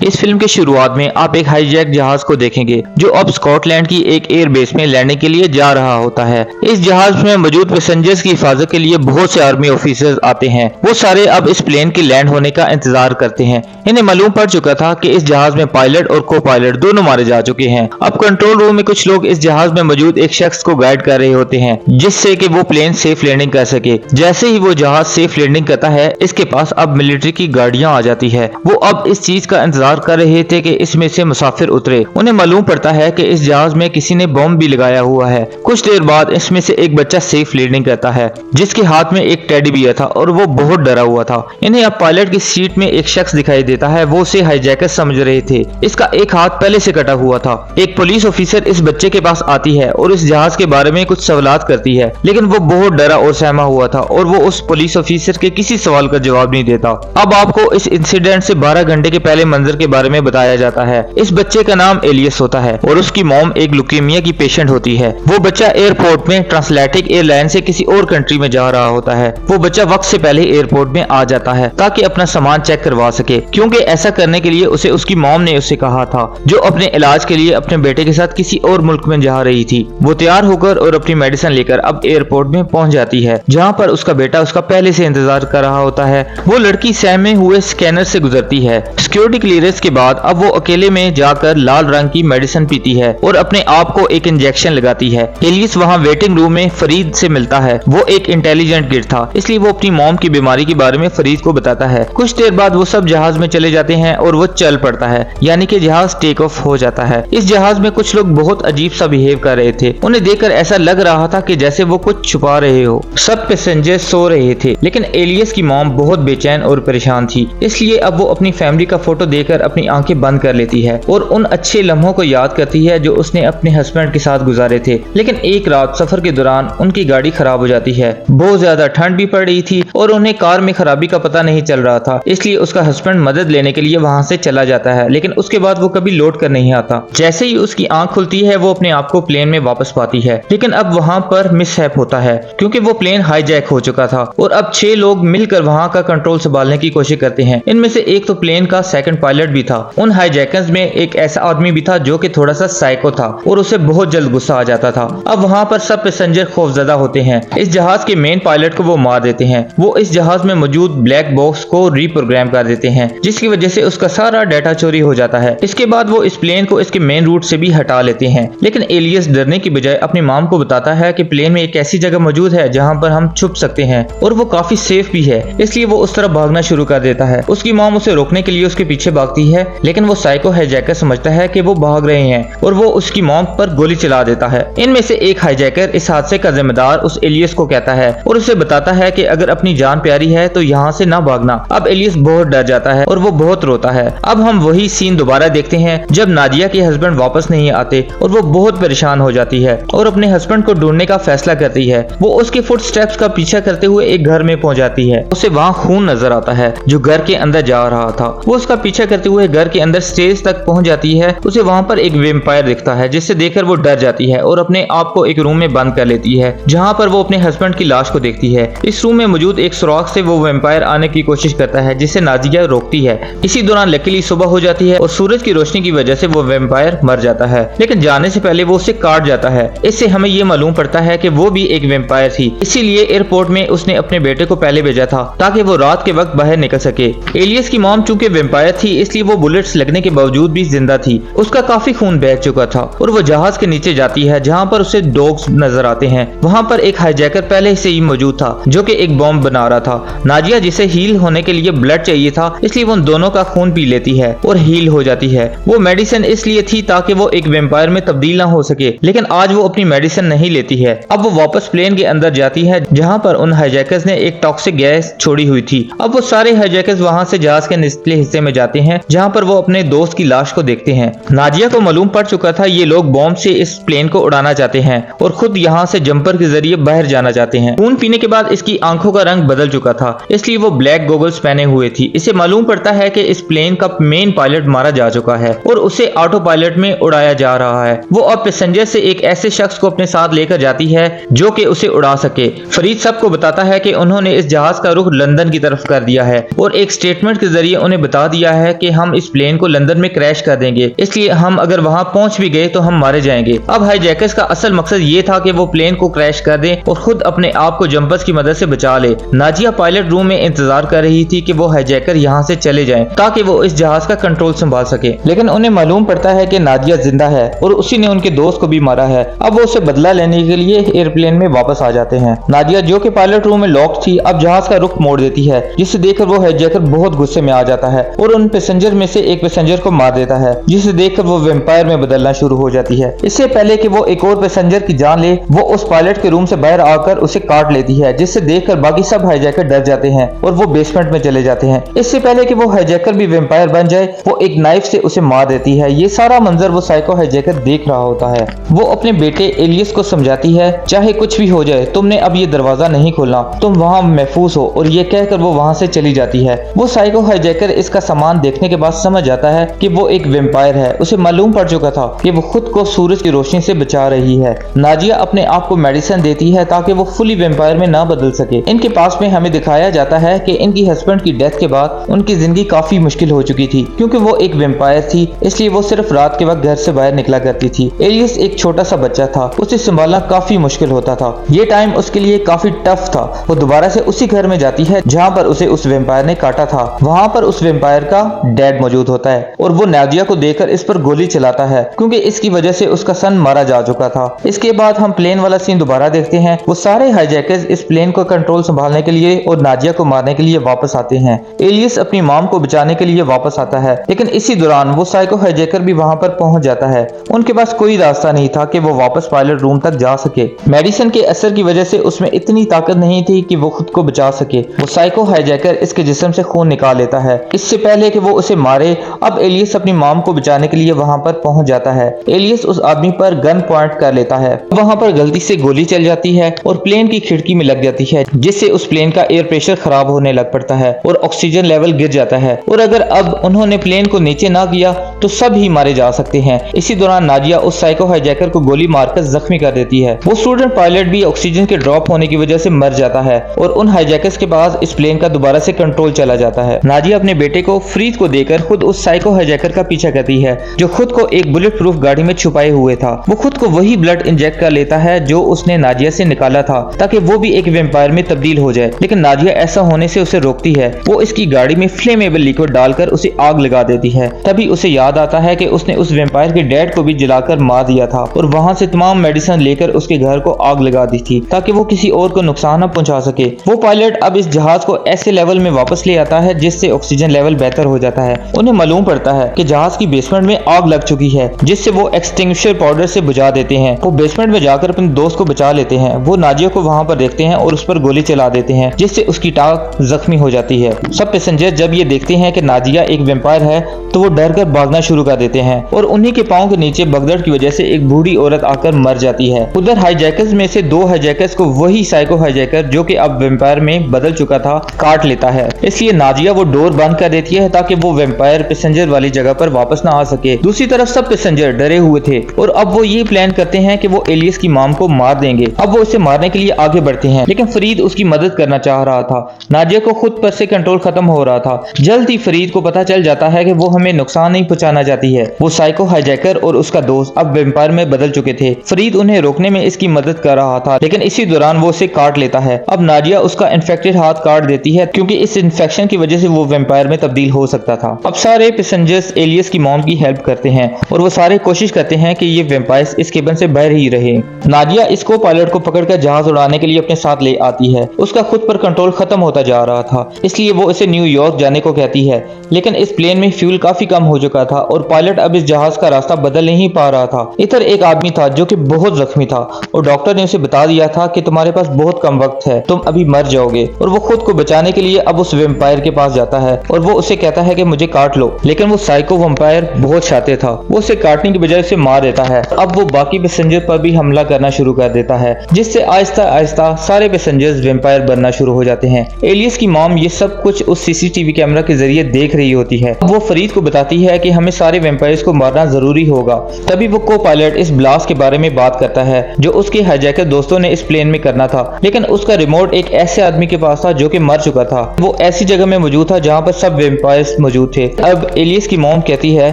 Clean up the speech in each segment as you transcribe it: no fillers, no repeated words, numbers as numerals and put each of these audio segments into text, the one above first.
इस फिल्म के शुरुआत में आप एक हाईजैक जहाज को देखेंगे जो अब स्कॉटलैंड की एक एयरबेस में लैंडिंग के लिए जा रहा होता है। इस जहाज में मौजूद पैसेंजर्स की हिफाजत के लिए बहुत से आर्मी ऑफिसर्स आते हैं। वो सारे अब इस प्लेन के लैंड होने का इंतजार करते हैं। इन्हें मालूम पड़ चुका था कि इस जहाज में पायलट और को पायलट दोनों मारे जा चुके हैं। अब कंट्रोल रूम में कुछ लोग इस जहाज में मौजूद एक शख्स को गाइड कर रहे होते हैं जिससे कि वो प्लेन सेफ लैंडिंग कर सके। जैसे ही वो जहाज सेफ लैंडिंग करता है, इसके पास अब मिलिट्री की गाड़ियां आ जाती है। वो अब इस चीज का इंतजार कर रहे थे कि इसमें से मुसाफिर उतरे। उन्हें मालूम पड़ता है कि इस जहाज में किसी ने बम भी लगाया हुआ है। कुछ देर बाद इसमें से एक बच्चा सेफ लैंडिंग करता है जिसके हाथ में एक टेडी बियर था और वो बहुत डरा हुआ था। इन्हें अब पायलट की सीट में एक शख्स दिखाई देता है। वो उसे हाईजैकर समझ रहे थे। इसका एक हाथ पहले से कटा हुआ था। एक पुलिस ऑफिसर इस बच्चे के पास आती है और इस जहाज के बारे में कुछ सवालात करती है, लेकिन वो बहुत डरा और सहमा हुआ था और वो उस पुलिस ऑफिसर के किसी सवाल का जवाब नहीं देता। अब आपको इस इंसिडेंट से 12 घंटे के पहले मंजर के बारे में बताया जाता है। इस बच्चे का नाम एलियस होता है और उसकी मॉम एक लुकेमिया की पेशेंट होती है। वो बच्चा एयरपोर्ट में ट्रांसलैटिक एयरलाइन से किसी और कंट्री में जा रहा होता है। वो बच्चा वक्त से पहले एयरपोर्ट में आ जाता है ताकि अपना सामान चेक करवा सके, क्योंकि ऐसा करने के लिए उसे उसकी मॉम ने उसे कहा था, जो अपने इलाज के लिए अपने बेटे के साथ किसी और मुल्क में जा रही थी। वो तैयार होकर और अपनी मेडिसिन लेकर अब एयरपोर्ट में पहुंच जाती है, जहां पर उसका बेटा उसका पहले से इंतजार कर रहा होता है। वो लड़की सहमे हुए स्कैनर से गुजरती है। सिक्योरिटी क्लियरेंस के बाद अब वो अकेले में जाकर लाल रंग की मेडिसिन पीती है और अपने आप को एक इंजेक्शन लगाती है। एलियस वहां वेटिंग रूम में फरीद से मिलता है। वो एक इंटेलिजेंट किड था, इसलिए वो अपनी मॉम की बीमारी के बारे में फरीद को बताता है। कुछ देर बाद वो सब जहाज में चले जाते हैं और वो चल पड़ता है, यानी कि जहाज टेक ऑफ हो जाता है। इस जहाज में कुछ लोग बहुत अजीब सा बिहेव कर रहे थे। उन्हें देखकर ऐसा लग रहा था कि जैसे वो कुछ छुपा रहे हो। सब पैसेंजर सो रहे थे, लेकिन एलियस की मॉम बहुत बेचैन और परेशान थी, इसलिए अब वो अपनी फैमिली का फोटो देखकर अपनी आंखें बंद कर लेती है और उन अच्छे लम्हों को याद करती है जो उसने अपने हस्बैंड के साथ गुजारे थे। लेकिन एक रात सफर के दौरान उनकी गाड़ी खराब हो जाती है। बहुत ज्यादा ठंड भी पड़ रही थी और उन्हें कार में खराबी का पता नहीं चल रहा था, इसलिए उसका हस्बैंड मदद लेने के लिए वहां से चला जाता है, लेकिन उसके बाद वो कभी लौट कर नहीं आता। जैसे ही उसकी आंख खुलती है, वो अपने आप को प्लेन में वापस पाती है, लेकिन अब वहां पर मिसहैप होता है क्योंकि वो प्लेन हाईजैक हो चुका था और अब 6 लोग मिलकर वहां का कंट्रोल संभालने की कोशिश करते हैं। इनमें से एक तो प्लेन का सेकंड पायलट भी था। उन हाईजैकर्स में एक ऐसा आदमी भी था जो कि थोड़ा सा साइको था और उसे बहुत जल्द गुस्सा आ जाता था। अब वहां पर सब पैसेंजर खौफजदा होते हैं। इस जहाज के मेन पायलट को वो मार देते हैं। वो इस जहाज में मौजूद ब्लैक बॉक्स को रीप्रोग्राम कर देते हैं, जिसकी वजह से उसका सारा डाटा चोरी हो जाता है। इसके बाद वो इस प्लेन को इसके मेन रूट से भी हटा लेते हैं, लेकिन एलियस डरने की बजाय अपनी मॉम को बताता है कि प्लेन में एक ऐसी जगह मौजूद है जहां पर हम छुप सकते हैं और वो काफी सेफ भी है, इसलिए वो उस तरफ भागना शुरू कर देता है। उसकी मॉम उसे रोकने के लिए उसके पीछे भागती है, लेकिन वो साइको हाईजैकर समझता है कि वो भाग रहे हैं और वो उसकी मॉम पर गोली चला देता है। इनमें से एक हाईजैकर इस हादसे का जिम्मेदार उस एलियस को कहता है और उसे बताता है कि अगर अपनी जान प्यारी है तो यहाँ से ना भागना। अब एलियस बहुत डर जाता है और वो बहुत रोता है। अब हम वही सीन दोबारा देखते हैं जब नादिया के हस्बैंड वापस नहीं आते और वो बहुत परेशान हो जाती है और अपने हस्बैंड को ढूंढने का फैसला करती है। वो उसके फुटस्टेप्स का पीछा करते हुए एक घर में पहुंच जाती है। उसे वहाँ खून नजर आता है जो घर के अंदर जा रहा था। वो उसका पीछा करते हुए घर के अंदर स्टेज तक पहुंच जाती है। उसे वहाँ पर एक वेम्पायर दिखता है, जिससे देखकर वो डर जाती है और अपने आप को एक रूम में बंद कर लेती है, जहाँ पर वो अपने हस्बैंड की लाश को देखती है। इस रूम में मौजूद एक सुराख से वो वेम्पायर आने की कोशिश करता है, जिसे नादिया रोकती है। इसी दौरान लकीली सुबह हो जाती है और सूरज की रोशनी की वजह से वो वेम्पायर मर जाता है, लेकिन जाने से पहले वो उसे काट जाता है। इससे हमें ये मालूम पड़ता है कि वो भी एक वेम्पायर थी, इसीलिए एयरपोर्ट में उसने अपने बेटे को पहले भेजा था ताकि वो रात के वक्त बाहर निकल सके। एलियस की मॉम चूंकि वेम्पायर थी, इसलिए वो बुलेट्स लगने के बावजूद भी जिंदा थी। उसका काफी खून बह चुका था और वो जहाज के नीचे जाती है, जहाँ पर उसे डॉग्स नजर आते हैं। वहाँ पर एक हाईजैकर पहले से ही मौजूद था जो कि एक बॉम्ब बना रहा था। नाजिया जिसे हील होने के लिए ब्लड चाहिए था, इसलिए वो दोनों का खून पी लेती है और हील हो जाती है। वो मेडिसिन इसलिए थी ताकि वो एक वेम्पायर में तब्दील ना हो सके, लेकिन आज वो अपनी मेडिसिन नहीं लेती है। अब वो वापस प्लेन के अंदर जाती है, जहाँ पर उन हाईजैकर्स ने एक टॉक्सिक गैस छोड़ी हुई थी। अब वो सारे हाईजैकर्स वहाँ से जहाज के निचले हिस्से में जाते हैं, जहाँ पर वो अपने दोस्त की लाश को देखते हैं। नाजिया को मालूम पड़ चुका था ये लोग बॉम्ब से इस प्लेन को उड़ाना चाहते हैं और खुद यहाँ से जंपर के जरिए बाहर जाना चाहते हैं। खून पीने के बाद इसकी आंखों का रंग बदल चुका था, इसलिए वो ब्लैक गॉगल्स पहने हुए थी। इसे मालूम पड़ता है कि इस प्लेन का मेन पायलट मारा जा चुका है और उसे ऑटो पायलट में उड़ाया जा रहा है। वो अब पैसेंजर से एक ऐसे शख्स को अपने साथ लेकर जाती है जो कि उसे उड़ा सके। फरीद सबको बताता है कि उन्होंने इस जहाज का रुख लंदन की तरफ कर दिया है और एक स्टेटमेंट के जरिए उन्हें बता दिया है कि हम इस प्लेन को लंदन में क्रैश कर देंगे, इसलिए हम अगर वहां पहुंच भी गए तो हम मारे जाएंगे। अब हाईजैकर्स का असल मकसद ये था कि वो प्लेन को क्रैश कर दें और खुद अपने आप को जंपर्स की मदद से बचा ले। नाजिया पायलट रूम में इंतजार कर रही थी कि वो हाईजैकर यहाँ से चले जाएं ताकि वो इस जहाज का कंट्रोल संभाल सके, लेकिन उन्हें मालूम पड़ता है कि नाजिया जिंदा है और उसी ने उनके दोस्त को भी मारा है। अब वो उसे बदला लेने के लिए एयरप्लेन में वापस आ जाते हैं। नाजिया जो कि पायलट रूम में लॉक थी अब जहाज का रुख मोड़ देती है, जिसे देखकर वो हाईजैकर बहुत गुस्से में आ जाता है और उन पैसेंजर में से एक पैसेंजर को मार देता है, जिसे देखकर वो वैम्पायर में बदलना शुरू हो जाती है। इससे पहले कि वो एक और पैसेंजर की जान ले, वो उस पायलट के रूम से बाहर आकर उसे काट लेती है, जिससे देखकर बाकी सब हाईजैकर डर जाते हैं और वो बेसमेंट में चले जाते हैं। इससे पहले कि वो हाईजैकर भी वैम्पायर बन जाए, वो एक नाइफ से उसे मार देती है। ये सारा मंजर वो साइको हाईजैकर देख रहा होता है। वो अपने बेटे एलियस को समझाती है, चाहे कुछ भी हो जाए तुमने अब ये दरवाजा नहीं खोलना, तुम वहाँ महफूज हो, और ये कहकर वो वहाँ से चली जाती है। वो साइको हाईजैकर इसका सामान देखने के बाद समझ जाता है कि वो एक वैम्पायर है। उसे मालूम पड़ चुका था कि वो खुद को सूरज की रोशनी से बचा रही है। नाजिया अपने आप को मेडिसिन देती है ताकि वो फुली वैम्पायर में ना बदल सके। इनके पास में हमें दिखाया जाता है कि इनकी हस्बैंड की डेथ के बाद उनकी जिंदगी काफी मुश्किल हो चुकी थी, क्योंकि वो एक वैम्पायर थी, इसलिए वो सिर्फ रात के वक्त घर से बाहर निकला करती थी। एलियस एक छोटा सा बच्चा था, उसे संभालना काफी मुश्किल होता था। ये टाइम उसके लिए काफी टफ था। वो दोबारा से उसी घर में जाती है जहाँ पर उसे उस वैम्पायर ने काटा था। वहाँ पर उस वैम्पायर का डैड मौजूद होता है और वो नाजिया को देखकर इस पर गोली चलाता है, क्योंकि इसकी वजह से उसका सन मारा जा चुका था। इसके बाद हम प्लेन वाला सीन दोबारा देखते हैं। वो सारे हाईजैकर्स इस प्लेन को कंट्रोल संभालने के लिए और नाजिया को मारने के लिए वापस आते हैं। एलियस अपनी मॉम को बचाने के लिए वापस आता है, लेकिन इसी दौरान वो साइको हाईजैकर भी वहाँ पर पहुँच जाता है। उनके पास कोई रास्ता नहीं था कि वो वापस पायलट रूम तक जा सके। मेडिसिन के असर की वजह से उसमें इतनी ताकत नहीं थी कि वो खुद को बचा सके। वो साइको हाईजैकर इसके जिस्म से खून निकाल लेता है। इससे पहले कि वो उसे मारे, अब एलियस अपनी मॉम को बचाने के लिए वहाँ पर पहुँच जाता है। एलियस उस आदमी पर गन पॉइंट कर लेता है। वहाँ पर गलती से गोली चल जाती है और प्लेन की खिड़की में लग जाती है, जिससे उस प्लेन का एयर प्रेशर खराब होने लग पड़ता है और ऑक्सीजन लेवल गिर जाता है। और अगर अब उन्होंने प्लेन को नीचे ना किया तो सब ही मारे जा सकते हैं। इसी दौरान नाजिया उस साइको हाईजैकर को गोली मारकर जख्मी कर देती है। वो स्टूडेंट पायलट भी ऑक्सीजन के ड्रॉप होने की वजह से मर जाता है और उन हाईजैकर्स के पास इस प्लेन का दोबारा से कंट्रोल चला जाता है। नाजिया अपने बेटे को फ्रीद को देकर खुद उस साइको हाईजैकर का पीछा करती है, जो खुद को एक बुलेट प्रूफ गाड़ी में छुपाए हुए था। वो खुद को वही ब्लड इंजेक्ट कर लेता है जो उसने नाजिया से निकाला था, ताकि वो भी एक वैम्पायर में तब्दील हो जाए, लेकिन नाजिया ऐसा होने से उसे रोकती है। वो इसकी गाड़ी में फ्लेमेबल लिक्विड डालकर उसे आग लगा देती है। तभी उसे याद आता है कि उसने उस वैम्पायर के डैड को भी जलाकर मार दिया था और वहाँ से तमाम मेडिसिन लेकर उसके घर को आग लगा दी थी, ताकि वो किसी और को नुकसान न पहुंचा सके। वो पायलट अब इस जहाज को ऐसे लेवल में वापस ले आता है जिससे ऑक्सीजन लेवल बेहतर हो जाता है। उन्हें मालूम पड़ता है कि जहाज की बेसमेंट में आग लग चुकी है, जिससे वो एक्सटिंग्विशर पाउडर से बुझा देते हैं। वो बेसमेंट में जाकर अपने दोस्त को बचा लेते हैं। वो नाजिया को वहाँ पर देखते हैं और उस पर गोली चला देते हैं, जिससे उसकी टांग जख्मी हो जाती है। सब पैसेंजर जब ये देखते हैं कि नाजिया एक वैम्पायर है तो वो डर कर भागना शुरू कर देते हैं और उन्हीं के पाँव के नीचे भगदड़ की वजह से एक बूढ़ी औरत आकर मर जाती है। उधर हाईजैकर्स में से 2 हाईजैकर्स को वही साइको हाईजैकर, जो कि अब वैम्पायर में बदल चुका था, काट लेता है। इसलिए नाजिया वो डोर बंद कर देती है ताकि वो वैम्पायर पैसेंजर वाली जगह पर वापस ना आ सके। दूसरी तरफ सब पैसेंजर डरे हुए थे और अब वो ये प्लान करते हैं कि वो एलियस की मॉम को मार देंगे। अब वो उसे मारने के लिए आगे बढ़ते हैं, लेकिन फरीद उसकी मदद करना चाह रहा था। नाजिया को खुद पर से कंट्रोल खत्म हो रहा था। जल्द ही फरीद को पता चल जाता है कि वो हमें नुकसान नहीं पहुंचाना चाहती है। वो साइको हाईजैकर और उसका दोस्त अब वैम्पायर में बदल चुके थे। फरीद उन्हें रोकने में इसकी मदद कर रहा था, लेकिन इसी दौरान वो उसे काट लेता है। अब नाजिया उसका इन्फेक्टेड हाथ काट देती है, क्योंकि इस इन्फेक्शन की वजह से वो वैम्पायर में तब्दील हो सकता था। अब सारे पैसेंजर्स एलियस की मॉम की हेल्प करते हैं और वो सारे कोशिश करते हैं कि ये वैम्पायर्स इस केबिन से बाहर ही रहे। नाजिया इसको पायलट को पकड़कर जहाज उड़ाने के लिए अपने साथ ले आती है। उसका खुद पर कंट्रोल खत्म होता जा रहा था, इसलिए वो इसे न्यूयॉर्क जाने को कहती है, लेकिन इस प्लेन में फ्यूल काफी कम हो चुका था और पायलट अब इस जहाज का रास्ता बदल नहीं पा रहा था। इधर एक आदमी था जो कि बहुत जख्मी था और डॉक्टर ने उसे बता दिया था कि तुम्हारे पास बहुत कम वक्त है, तुम अभी मर जाओगे। और वो खुद को बचाने के लिए अब उस वैम्पायर के पास जाता है और वो उसे कहता है कि मुझे काट लो, लेकिन वो साइको वैम्पायर बहुत शातिर था। वो उसे काटने की बजाय उसे मार देता है। अब वो बाकी पैसेंजर पर भी हमला करना शुरू कर देता है, जिससे आहिस्ता आहिस्ता सारे पैसेंजर्स वैम्पायर बनना शुरू हो जाते हैं। एलियस की मॉम ये सब कुछ उस सीसीटीवी कैमरा के जरिए देख रही होती है। वो फरीद को बताती है कि हमें सारे वैम्पायर्स को मारना जरूरी होगा। तभी वो को पायलट इस ब्लास्ट के बारे में बात करता है जो उसके हाईजैकर दोस्तों ने इस प्लेन में करना था, लेकिन उसका रिमोट एक ऐसे आदमी के पास था जो कि मर चुका था। वो ऐसी जगह में मौजूद था जहाँ पर सब वैम्पायर्स मौजूद थे। अब एलियस की मॉम कहती है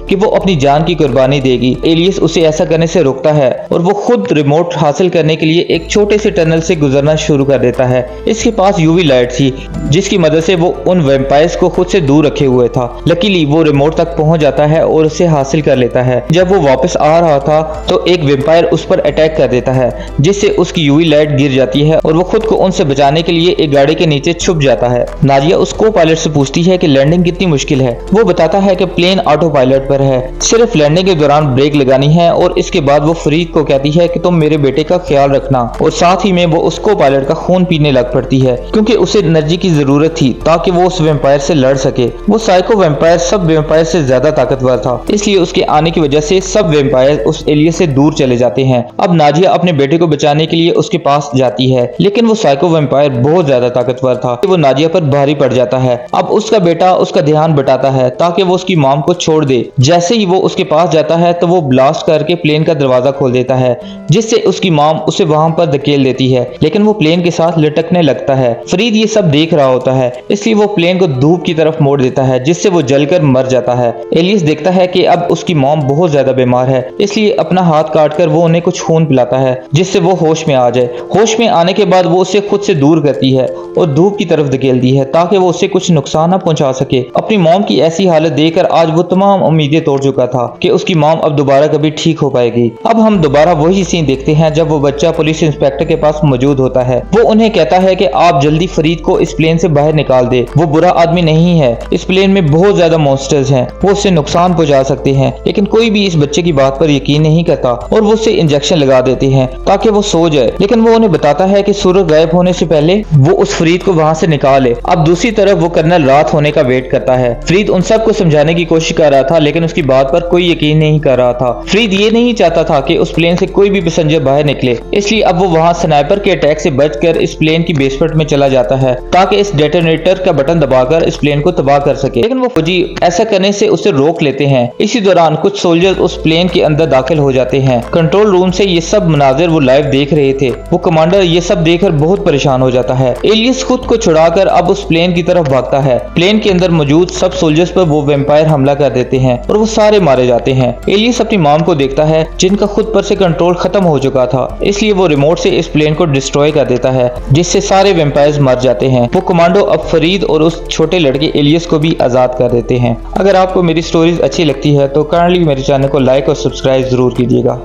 कि वो अपनी जान की कुर्बानी देगी। एलियस उसे ऐसा करने से रोकता है और वो खुद रिमोट हासिल करने के लिए एक छोटे से टनल से गुजरना शुरू कर देता है। इसके पास यूवी लाइट थी जिसकी मदद से वो उन वैम्पायर्स को खुद से दूर रखे हुए था। लकीली वो रिमोट तक पहुंच जाता है और उसे हासिल कर लेता है। जब वो वापस आ रहा था तो एक वैम्पायर उस पर अटैक कर देता है जिससे उसकी यूवी लाइट गिर जाती है और वो खुद को उनसे बचाने के लिए एक गाड़ी के नीचे छुप जाता है। नाजिया उस को पायलट से पूछती है कि लैंडिंग कितनी मुश्किल है। वो बताता है कि प्लेन ऑटो पायलट पर है, सिर्फ लैंडिंग के दौरान ब्रेक लगानी है। और इसके बाद वो फरीद को कहती है कि तुम मेरे बेटे का ख्याल रखना, और साथ ही में वो उसको पायलट का खून पीने लग पड़ती है क्योंकि उसे एनर्जी की जरूरत थी ताकि वो उस वैम्पायर से लड़ सके। वो साइको वैम्पायर सब वैम्पायर से ज्यादा ताकतवर था, इसलिए उसके आने की वजह से सब वैम्पायर उस एलियस से दूर चले जाते हैं। अब नाजिया अपने बेटे को बचाने के लिए उसके पास जाती है, लेकिन वो साइको वैम्पायर बहुत ज्यादा ताकतवर था। वो नाजिया पर भारी पड़ जाता है। अब उसका बेटा उसका ध्यान बटाता है ताकि वो उसकी मॉम को छोड़ दे। जैसे ही वो उसके पास जाता है तो वो ब्लास्ट करके प्लेन का दरवाजा खोल देता है जिससे उसकी मॉम उसे वहां पर धकेल देती है, लेकिन वो प्लेन के साथ लटकने लगता है। फरीद ये सब देख रहा होता है, इसलिए वो प्लेन को धूप की तरफ मोड़ देता है जिससे वो जलकर मर जाता है। एलियस देखता है कि अब उसकी मॉम बहुत ज्यादा बीमार है, इसलिए अपना हाथ काटकर वो उन्हें कुछ खून पिलाता है जिससे वो होश में आ जाए। होश में आने के बाद वो उसे खुद से दूर करती है और धूप की तरफ धकेलती है ताकि वो उसे कुछ नुकसान न पहुंचा सके। अपनी मॉम की ऐसी हालत देखकर आज वो तमाम उम्मीदें तोड़ चुका था कि उसकी मॉम अब दोबारा कभी ठीक हो पाएगी। अब हम दोबारा वही सीन देखते हैं जब वो बच्चा पुलिस इंस्पेक्टर के पास मौजूद होता है। वो उन्हें कहता है कि आप जल्दी फरीद को इस प्लेन से बाहर निकाल दे, वो बुरा आदमी नहीं है, इस प्लेन में बहुत ज्यादा मॉन्स्टर्स हैं, वो उससे नुकसान पहुंचा सकते हैं। लेकिन कोई भी इस बच्चे की बात पर यकीन नहीं करता और वो उसे इंजेक्शन लगा देते हैं ताकि वो सो जाए। लेकिन वो उन्हें बताता है कि सूरज गायब होने से पहले वो उस फरीद को वहां से निकाले। अब दूसरी तरफ वो कर्नल रात होने का वेट करता है। फरीद उन सबको समझाने की कोशिश कर रहा था लेकिन उसकी बात पर कोई यकीन नहीं कर रहा था। फरीद ये नहीं चाहता था कि उस प्लेन से कोई भी पैसेंजर बाहर निकले, इसलिए अब वो वहां स्नाइपर के अटैक से बचकर इस प्लेन की बेसमेंट में चला जाता है ताकि इस डेटोनेटर का बटन दबाकर इस प्लेन को तबाह कर सके। लेकिन वो फौजी ऐसा करने से उसे रोक लेते हैं। इसी दौरान कुछ सोल्जर्स उस प्लेन के अंदर दाखिल हो जाते हैं। कंट्रोल रूम से ये सब मनाजिर वो लाइव देख रहे थे। वो कमांडर ये सब देखकर बहुत परेशान हो जाता है। एलियस खुद को छुड़ाकर अब उस प्लेन की तरफ भागता है। प्लेन के अंदर मौजूद सब सोल्जर्स पर वो वैम्पायर हमला कर देते हैं और वो सारे मारे जाते हैं। एलियस अपनी मॉम को देखता है जिनका खुद पर से कंट्रोल खत्म हो चुका था, इसलिए वो रिमोट से इस प्लेन को डिस्ट्रॉय कर देता है जिससे सारे वैम्पायर्स मर जाते हैं। वो कमांडो अब फरीद और उस छोटे लड़के एलियस को भी आजाद कर देते हैं। अगर आपको मेरी स्टोरीज अच्छी लगती है तो काइंडली मेरे चैनल को लाइक और सब्सक्राइब जरूर कीजिएगा।